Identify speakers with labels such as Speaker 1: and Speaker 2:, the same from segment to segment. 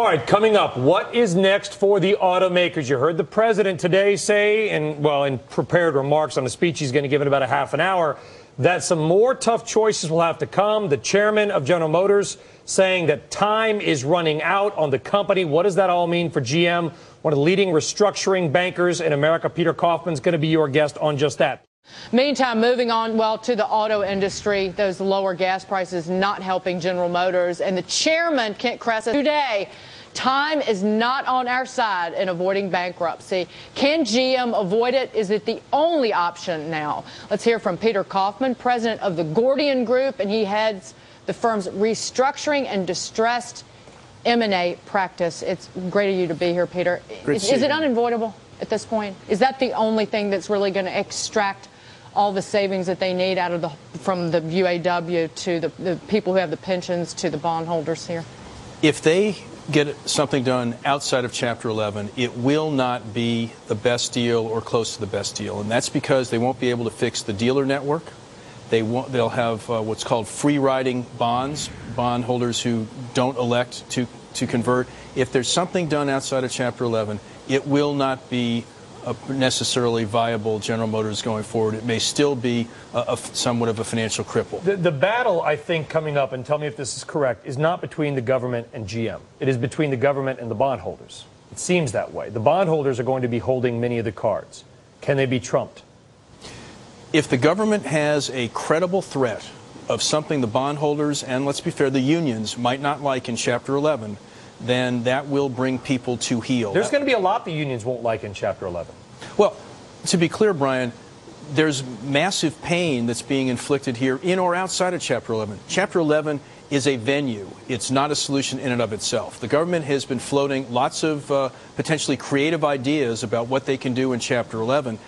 Speaker 1: right, coming up, what is next for the automakers? You heard the president today say, in prepared remarks on a speech he's going to give in about a half an hour, that some more tough choices will have to come. The chairman of General Motors saying that time is running out on the company. What does that all mean for GM? One of the leading restructuring bankers in America, Peter Kaufman, is going to be your guest on just that.
Speaker 2: Meantime, moving on, to the auto industry, those lower gas prices not helping General Motors. And the chairman, Kent Kressa, today, time is not on our side in avoiding bankruptcy. Can GM avoid it? Is it the only option now? Let's hear from Peter Kaufman, president of the Gordian Group, and he heads the firm's restructuring and distressed M&A practice. It's great of you to be here, Peter. Is it unavoidable at this point? Is that the only thing that's really going to extract all the savings that they need out of from the UAW to the people who have the pensions to the bondholders here?
Speaker 3: If they get something done outside of Chapter 11, it will not be the best deal or close to the best deal. And that's because they won't be able to fix the dealer network. They'll have what's called free riding bonds, bondholders who don't elect to convert. If there's something done outside of Chapter 11, it will not be necessarily viable General Motors going forward. It may still be somewhat of a financial cripple.
Speaker 1: The battle, I think, coming up, and tell me if this is correct, is not between the government and GM. It is between the government and the bondholders. It seems that way. The bondholders are going to be holding many of the cards. Can they be trumped?
Speaker 3: If the government has a credible threat of something the bondholders and, let's be fair, the unions might not like in Chapter 11, then that will bring people to heel.
Speaker 1: There's going to be a lot the unions won't like in Chapter 11.
Speaker 3: Well, to be clear, Brian, there's massive pain that's being inflicted here in or outside of Chapter 11. Chapter 11 is a venue. It's not a solution in and of itself. The government has been floating lots of potentially creative ideas about what they can do in Chapter 11.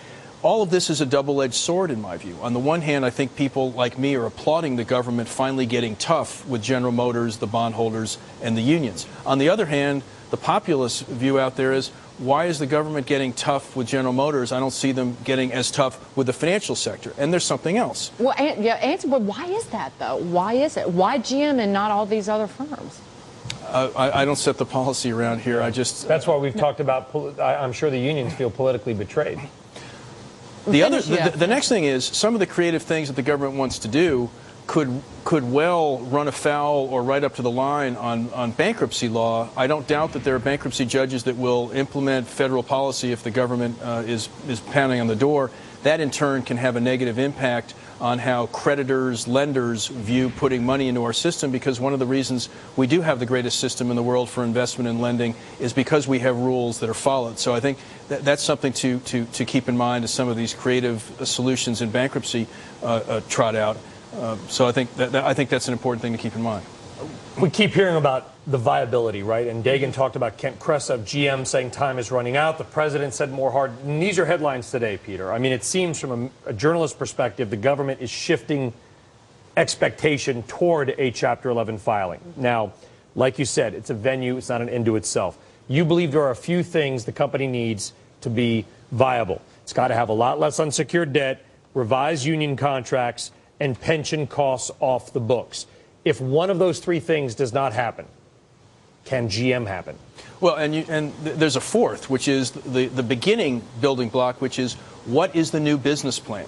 Speaker 3: All of this is a double-edged sword, in my view. On the one hand, I think people like me are applauding the government finally getting tough with General Motors, the bondholders, and the unions. On the other hand, the populist view out there is, why is the government getting tough with General Motors? I don't see them getting as tough with the financial sector. And there's something else.
Speaker 2: Well, why is that, though? Why is it? Why GM and not all these other firms?
Speaker 3: I don't set the policy around here.
Speaker 1: That's why we've talked about, I'm sure the unions feel politically betrayed.
Speaker 3: The next thing is, some of the creative things that the government wants to do could well run afoul or right up to the line on bankruptcy law. I don't doubt that there are bankruptcy judges that will implement federal policy if the government is pounding on the door. That in turn can have a negative impact on how creditors, lenders view putting money into our system, because one of the reasons we do have the greatest system in the world for investment and lending is because we have rules that are followed. So I think that's something to keep in mind as some of these creative solutions in bankruptcy trot out. So I think that's an important thing to keep in mind.
Speaker 1: We keep hearing about the viability, right? And Dagan talked about Kent Kressa of GM saying time is running out. The president said more hard. And these are headlines today, Peter. I mean, it seems from a journalist perspective, the government is shifting expectation toward a Chapter 11 filing. Now, like you said, it's a venue. It's not an end to itself. You believe there are a few things the company needs to be viable. It's got to have a lot less unsecured debt, revised union contracts, and pension costs off the books. If one of those three things does not happen, can GM happen?
Speaker 3: Well, and there's a fourth, which is the beginning building block, which is, what is the new business plan?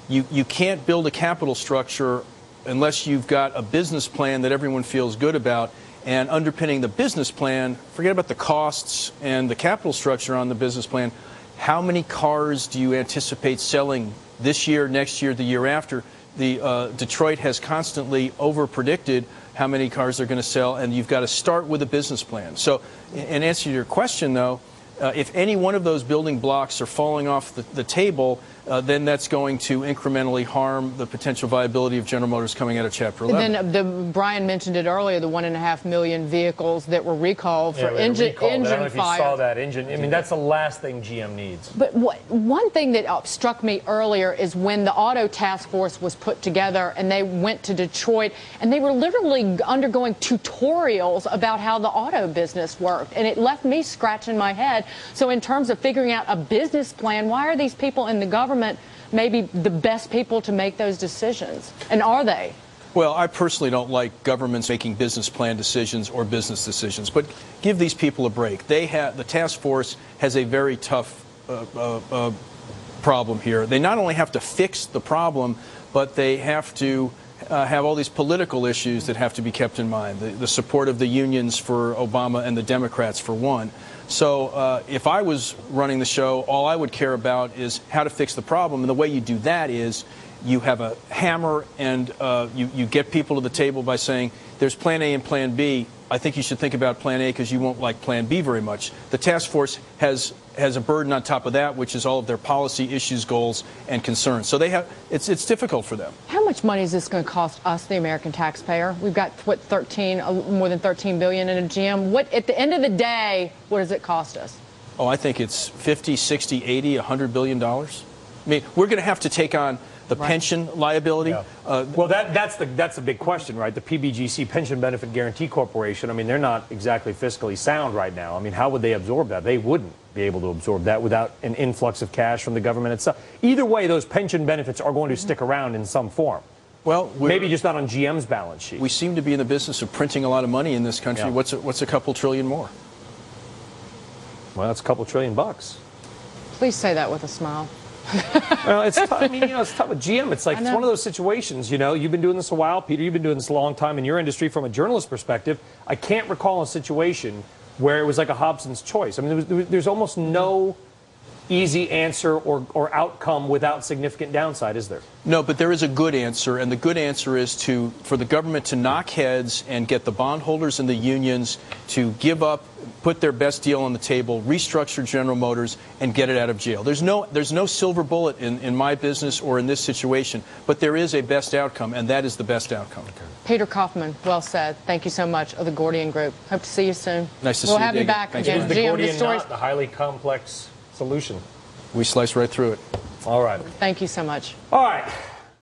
Speaker 3: You can't build a capital structure unless you've got a business plan that everyone feels good about. And underpinning the business plan, forget about the costs and the capital structure on the business plan. How many cars do you anticipate selling this year, next year, the year after? Detroit has constantly over-predicted how many cars they're going to sell, and you've got to start with a business plan. So, in answer to your question, though, if any one of those building blocks are falling off the table, then that's going to incrementally harm the potential viability of General Motors coming out of Chapter 11.
Speaker 2: And then Brian mentioned it earlier, the 1.5 million vehicles that were recalled for engine fire.
Speaker 1: I don't know if you saw that engine. I mean, that's the last thing GM needs.
Speaker 2: But one thing that struck me earlier is when the auto task force was put together and they went to Detroit and they were literally undergoing tutorials about how the auto business worked. And it left me scratching my head. So in terms of figuring out a business plan, why are these people in the government maybe the best people to make those decisions? And are they?
Speaker 3: Well, I personally don't like governments making business plan decisions or business decisions, but give these people a break. The task force has a very tough problem here. They not only have to fix the problem, but they have to have all these political issues that have to be kept in mind. The support of the unions for Obama and the Democrats for one. So if I was running the show, all I would care about is how to fix the problem. And the way you do that is you have a hammer and you get people to the table by saying, there's plan A and plan B. I think you should think about plan A because you won't like plan B very much. The task force has a burden on top of that, which is all of their policy issues, goals, and concerns. So it's difficult for them.
Speaker 2: How much money is this going to cost us, the American taxpayer? We've got, what, more than $13 billion in a GM. At the end of the day, what does it cost us?
Speaker 3: Oh, I think it's 50, 60, 80, $100 billion. I mean, we're going to have to take on the pension liability.
Speaker 1: Yeah. Well, that's the big question, right? The PBGC, Pension Benefit Guaranty Corporation, I mean, they're not exactly fiscally sound right now. I mean, how would they absorb that? They wouldn't be able to absorb that without an influx of cash from the government itself. Either way, those pension benefits are going to stick around in some form. Well, maybe just not on GM's balance sheet.
Speaker 3: We seem to be in the business of printing a lot of money in this country. Yeah. What's a couple trillion more?
Speaker 1: Well, that's a couple $trillion bucks.
Speaker 2: Please say that with a smile.
Speaker 1: Well, it's tough. I mean, it's tough with GM. It's like it's one of those situations. You've been doing this a while, Peter. You've been doing this a long time in your industry. From a journalist perspective, I can't recall a situation where it was like a Hobson's choice. I mean, there's almost no easy answer or outcome without significant downside, is there?
Speaker 3: No, but there is a good answer, and the good answer is for the government to knock heads and get the bondholders and the unions to give up, put their best deal on the table, restructure General Motors, and get it out of jail. There's no silver bullet in my business or in this situation, but there is a best outcome, and that is the best outcome. Okay.
Speaker 2: Peter Kaufman, well said. Thank you so much of the Gordian Group. Hope to see you soon.
Speaker 3: Nice to see you.
Speaker 2: We'll have you back again.
Speaker 1: The Gordian knot, the highly complex solution.
Speaker 3: We slice right through it.
Speaker 1: All right.
Speaker 2: Thank you so much.
Speaker 1: All right.